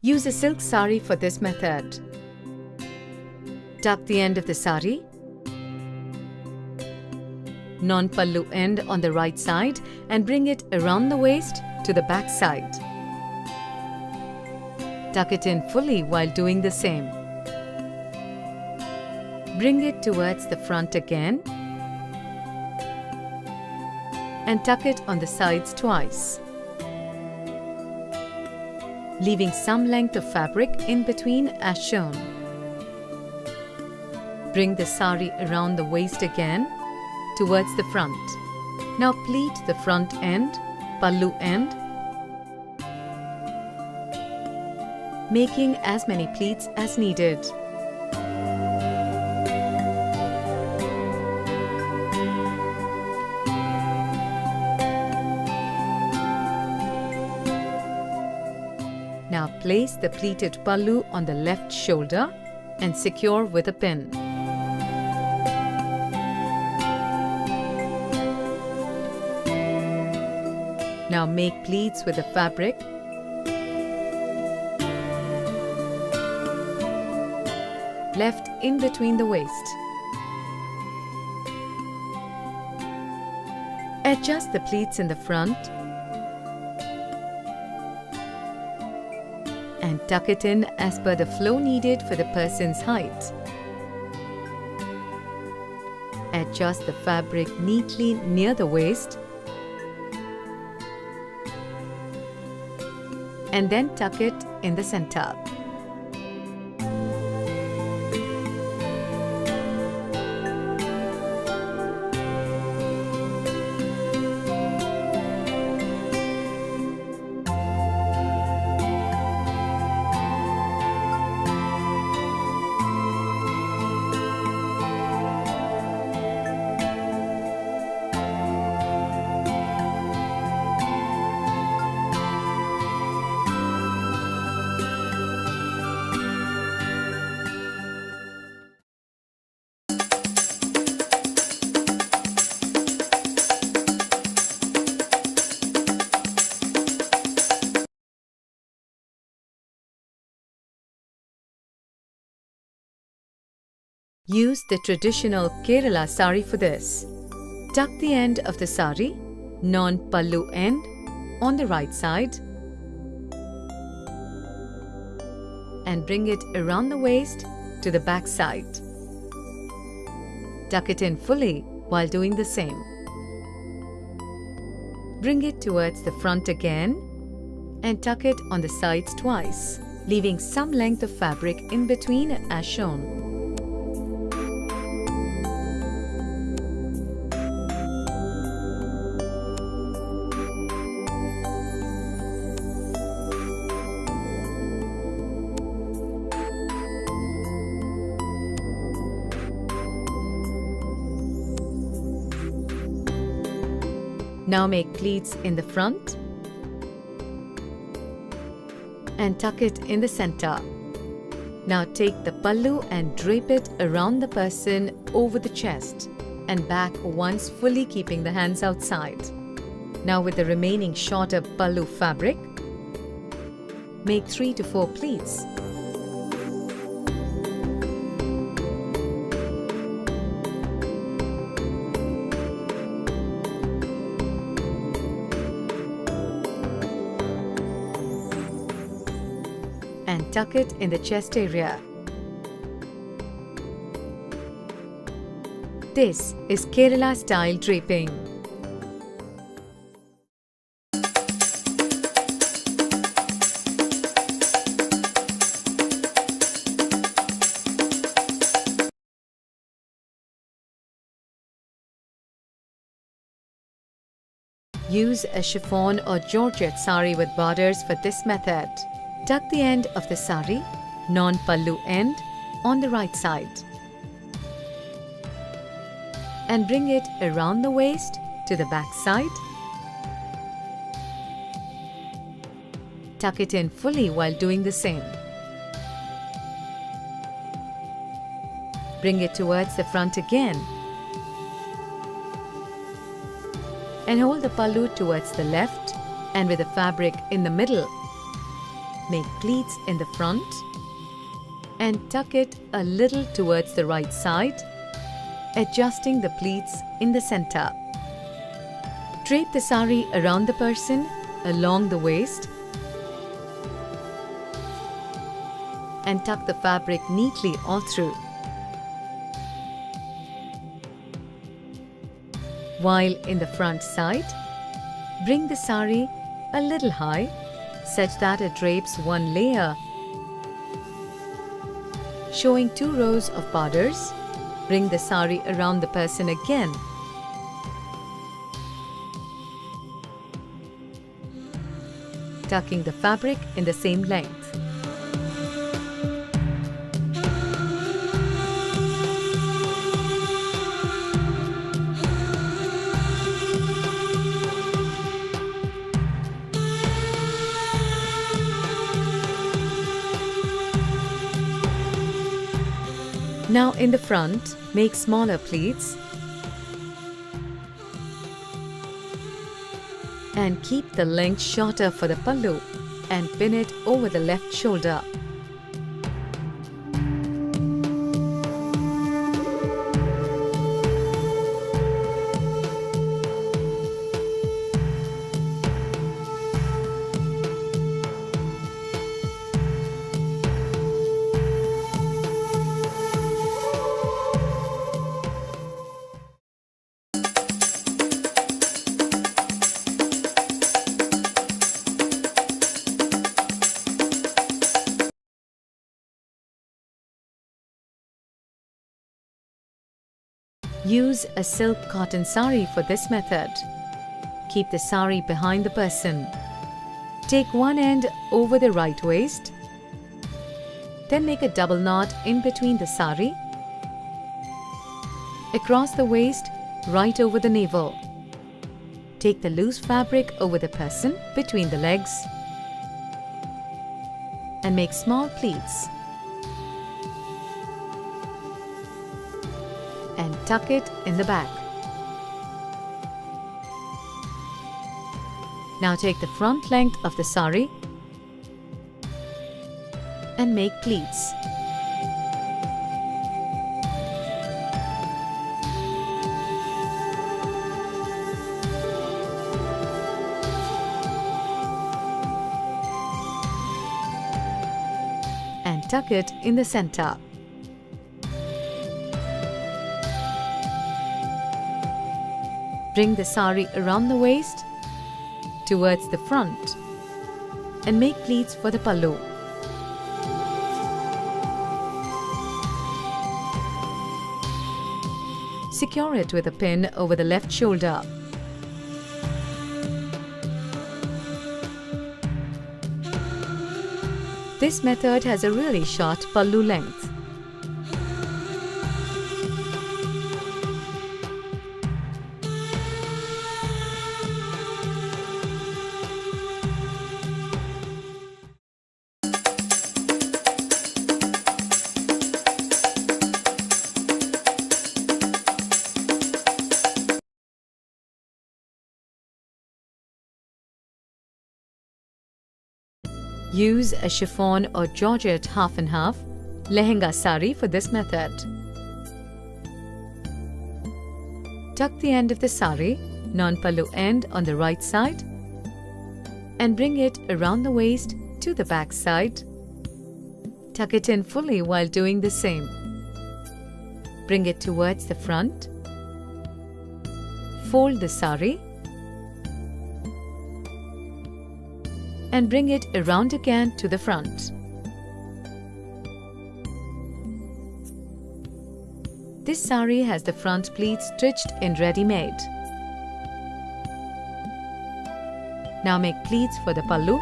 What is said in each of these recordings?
Use a silk saree for this method. Tuck the end of the saree, non-pallu end on the right side, and bring it around the waist to the back side. Tuck it in fully while doing the same. Bring it towards the front again and tuck it on the sides twice, leaving some length of fabric in between as shown. Bring the saree around the waist again towards the front. Now pleat the front end, pallu end, making as many pleats as needed. Now place the pleated pallu on the left shoulder and secure with a pin. Now make pleats with the fabric left in between the waist. Adjust the pleats in the front and tuck it in as per the flow needed for the person's height. Adjust the fabric neatly near the waist and then tuck it in the center. Use the traditional Kerala saree for this. Tuck the end of the saree, non-pallu end, on the right side and bring it around the waist to the back side. Tuck it in fully while doing the same. Bring it towards the front again and tuck it on the sides twice, leaving some length of fabric in between as shown. Now make pleats in the front and tuck it in the center. Now take the pallu and drape it around the person over the chest and back once, fully keeping the hands outside. Now with the remaining shorter pallu fabric, make 3 to 4 pleats. And tuck it in the chest area. This is Kerala style draping. Use a chiffon or georgette saree with borders for this method. Tuck the end of the saree, non-pallu end, on the right side and bring it around the waist to the back side. Tuck it in fully while doing the same. Bring it towards the front again and hold the pallu towards the left and with the fabric in the middle. Make pleats in the front and tuck it a little towards the right side, adjusting the pleats in the center. Drape the sari around the person along the waist and tuck the fabric neatly all through. While in the front side, bring the sari a little high such that it drapes one layer. Showing 2 rows of borders, bring the sari around the person again. Tucking the fabric in the same length. Now in the front, make smaller pleats and keep the length shorter for the pallu and pin it over the left shoulder. Use a silk cotton sari for this method. Keep the sari behind the person. Take one end over the right waist. Then make a double knot in between the sari, across the waist, right over the navel. Take the loose fabric over the person between the legs and make small pleats. And tuck it in the back. Now take the front length of the sari and make pleats. And tuck it in the center. Bring the sari around the waist towards the front and make pleats for the pallu. Secure it with a pin over the left shoulder. This method has a really short pallu length. Use a chiffon or georgette half and half lehenga sari for this method. Tuck the end of the sari, non-pallu end on the right side, and bring it around the waist to the back side. Tuck it in fully while doing the same. Bring it towards the front. Fold the sari and bring it around again to the front. This sari has the front pleats stitched in ready-made. Now make pleats for the pallu.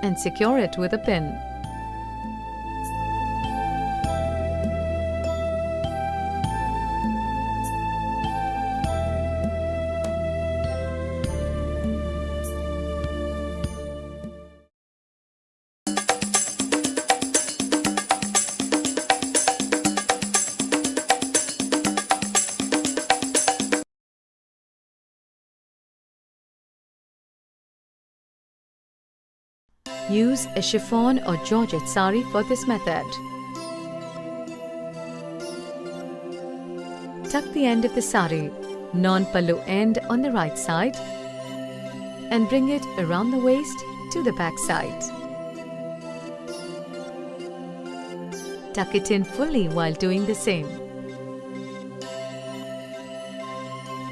And secure it with a pin. Use a chiffon or georgette saree for this method. Tuck the end of the saree, non-pallu end on the right side, and bring it around the waist to the back side. Tuck it in fully while doing the same.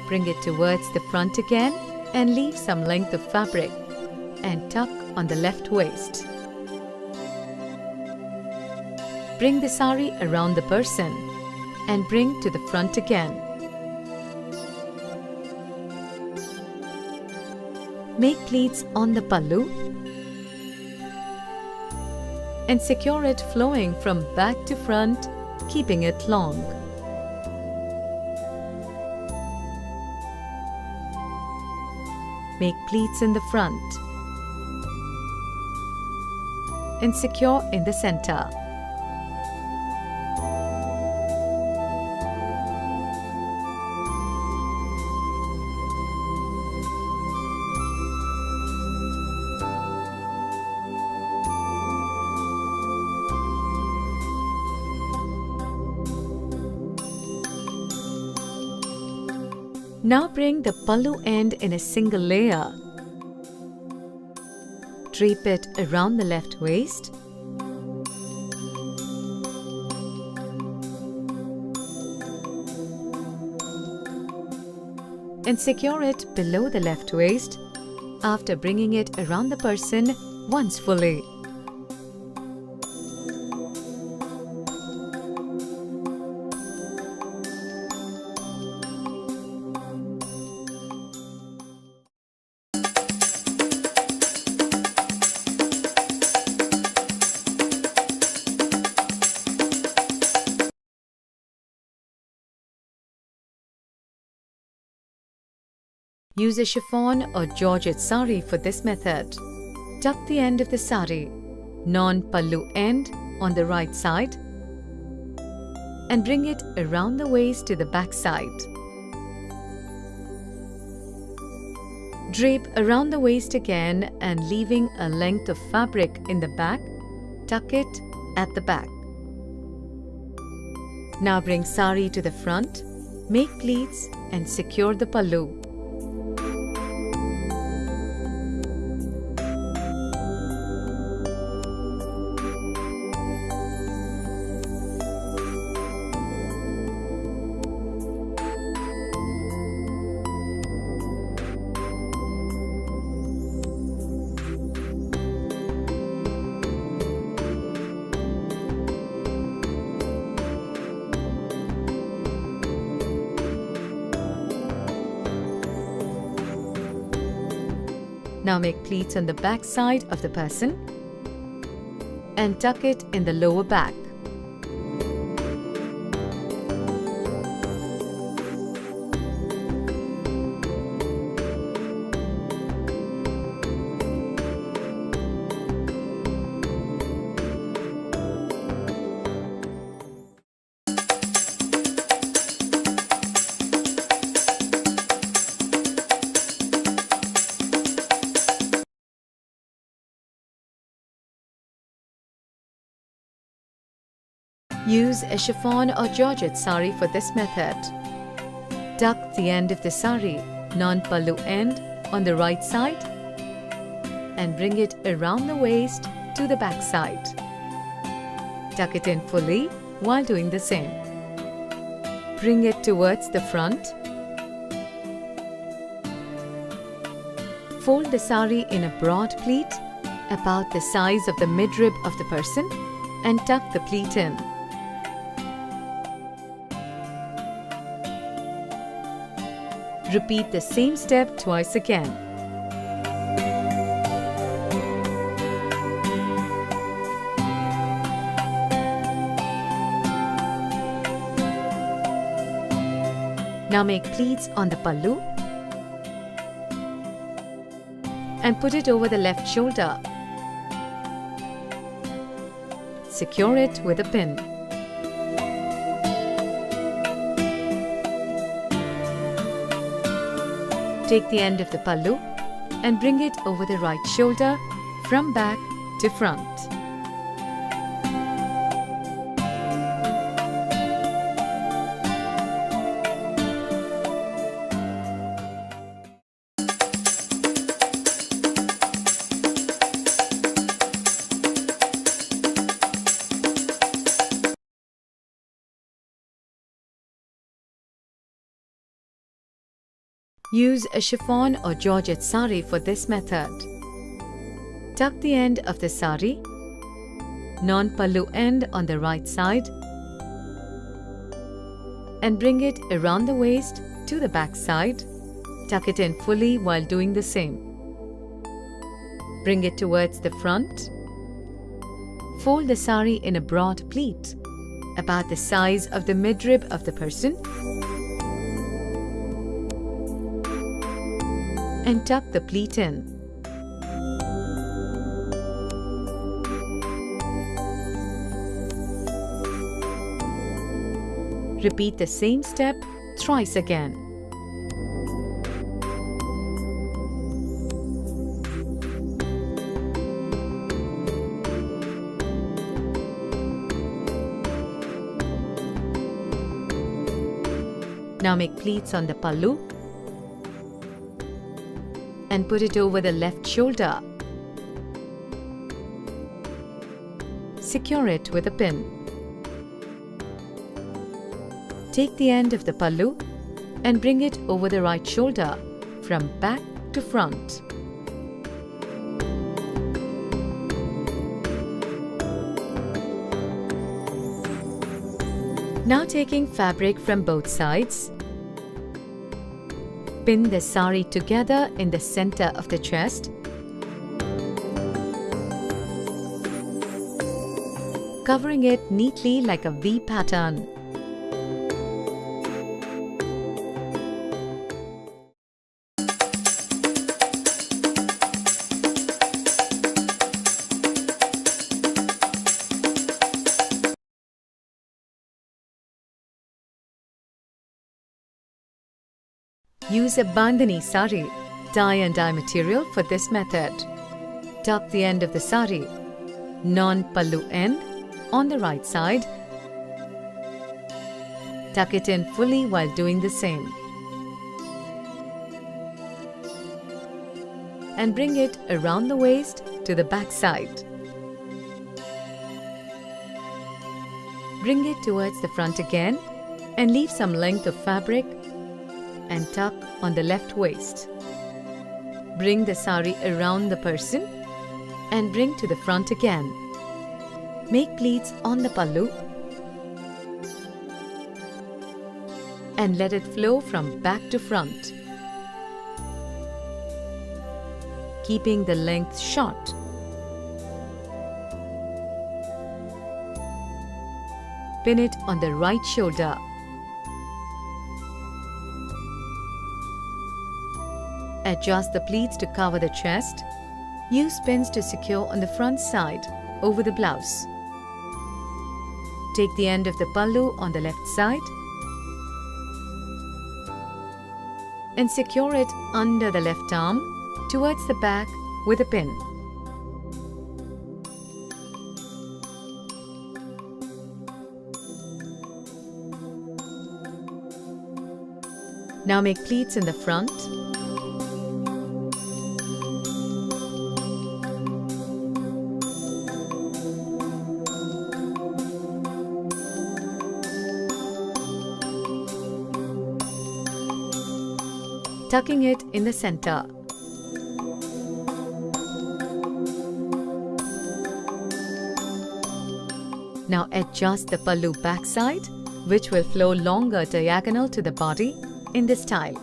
Bring it towards the front again and leave some length of fabric and tuck on the left waist. Bring the saree around the person and bring to the front again. Make pleats on the pallu and secure it flowing from back to front, keeping it long. Make pleats in the front and secure in the center. Now bring the pallu end in a single layer. Drape it around the left waist. And secure it below the left waist after bringing it around the person once fully. Use a chiffon or georgette saree for this method. Tuck the end of the saree, non-pallu end on the right side, and bring it around the waist to the back side. Drape around the waist again and leaving a length of fabric in the back, tuck it at the back. Now bring saree to the front, make pleats and secure the pallu. Now make pleats on the back side of the person and tuck it in the lower back. Use a chiffon or georgette saree for this method. Tuck the end of the saree, non-pallu end, on the right side and bring it around the waist to the back side. Tuck it in fully while doing the same. Bring it towards the front. Fold the saree in a broad pleat about the size of the midrib of the person and tuck the pleat in. Repeat the same step twice again. Now make pleats on the pallu and put it over the left shoulder. Secure it with a pin. Take the end of the pallu and bring it over the right shoulder from back to front. Use a chiffon or georgette saree for this method. Tuck the end of the saree, non-pallu end on the right side, and bring it around the waist to the back side. Tuck it in fully while doing the same. Bring it towards the front. Fold the saree in a broad pleat, about the size of the midrib of the person, and tuck the pleat in. Repeat the same step thrice again. Now make pleats on the pallu and put it over the left shoulder. Secure it with a pin. Take the end of the pallu and bring it over the right shoulder from back to front. Now taking fabric from both sides, pin the saree together in the center of the chest. Covering it neatly like a V pattern. Use a bandhani saree, tie and dye material for this method. Tuck the end of the saree, non-pallu end, on the right side. Tuck it in fully while doing the same. And bring it around the waist to the back side. Bring it towards the front again and leave some length of fabric and tuck on the left waist. Bring the saree around the person and bring to the front again. Make pleats on the pallu and let it flow from back to front, keeping the length short. Pin it on the right shoulder. Adjust the pleats to cover the chest. Use pins to secure on the front side over the blouse. Take the end of the pallu on the left side and secure it under the left arm towards the back with a pin. Now make pleats in the front. Tucking it in the center. Now adjust the pallu backside, which will flow longer diagonal to the body in this style.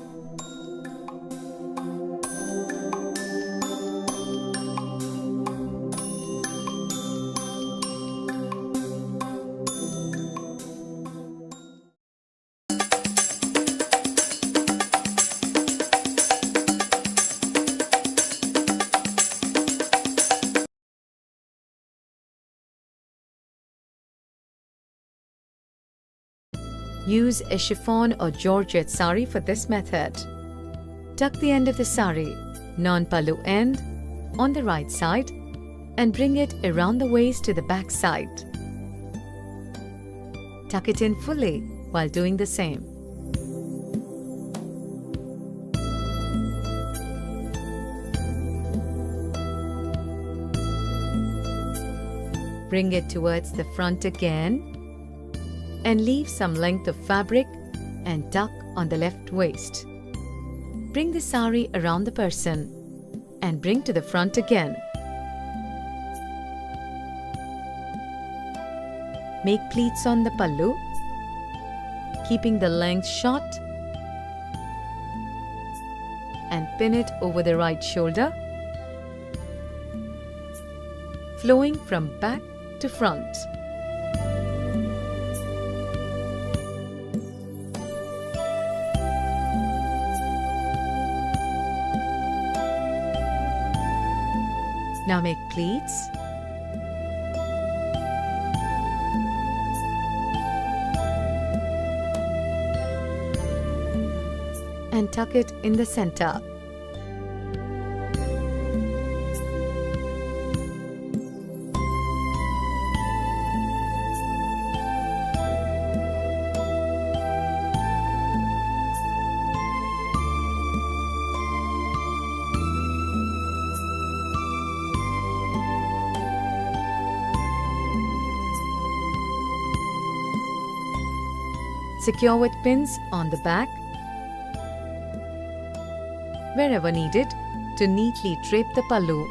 Use a chiffon or georgette saree for this method. Tuck the end of the saree, non-pallu end, on the right side and bring it around the waist to the back side. Tuck it in fully while doing the same. Bring it towards the front again and leave some length of fabric and tuck on the left waist. Bring the sari around the person and bring to the front again. Make pleats on the pallu, keeping the length short, and pin it over the right shoulder, flowing from back to front. Now make pleats. And tuck it in the center. Secure with pins on the back, wherever needed, to neatly drape the pallu.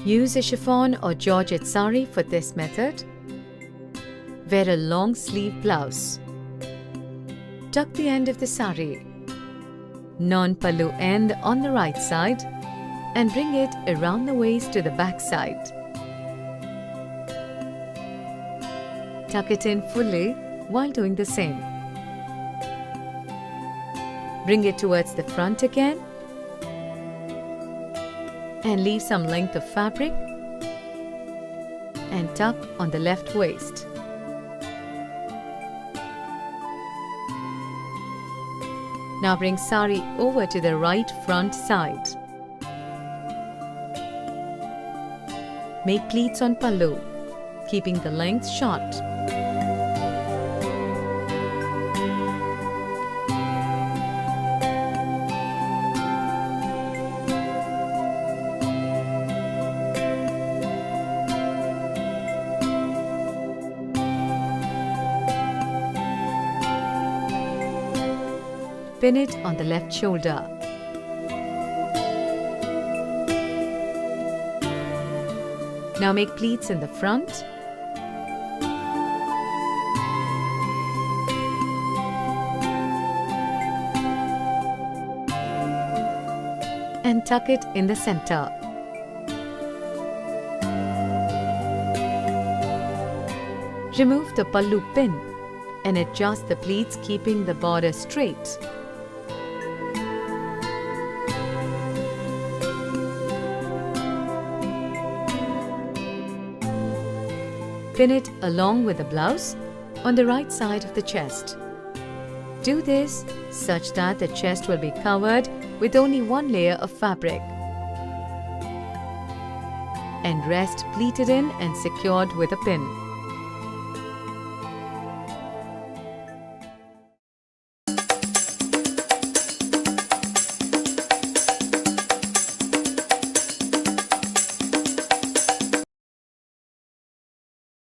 Use a chiffon or georgette sari for this method. Wear a long sleeve blouse. Tuck the end of the sari, non-pallu end on the right side, and bring it around the waist to the back side. Tuck it in fully while doing the same. Bring it towards the front again and leave some length of fabric and tuck on the left waist. Now bring sari over to the right front side. Make pleats on pallu, keeping the length short. Pin it on the left shoulder. Now make pleats in the front. And tuck it in the center. Remove the pallu pin and adjust the pleats, keeping the border straight. Pin it along with the blouse on the right side of the chest. Do this such that the chest will be covered with only one layer of fabric and rest pleated in and secured with a pin.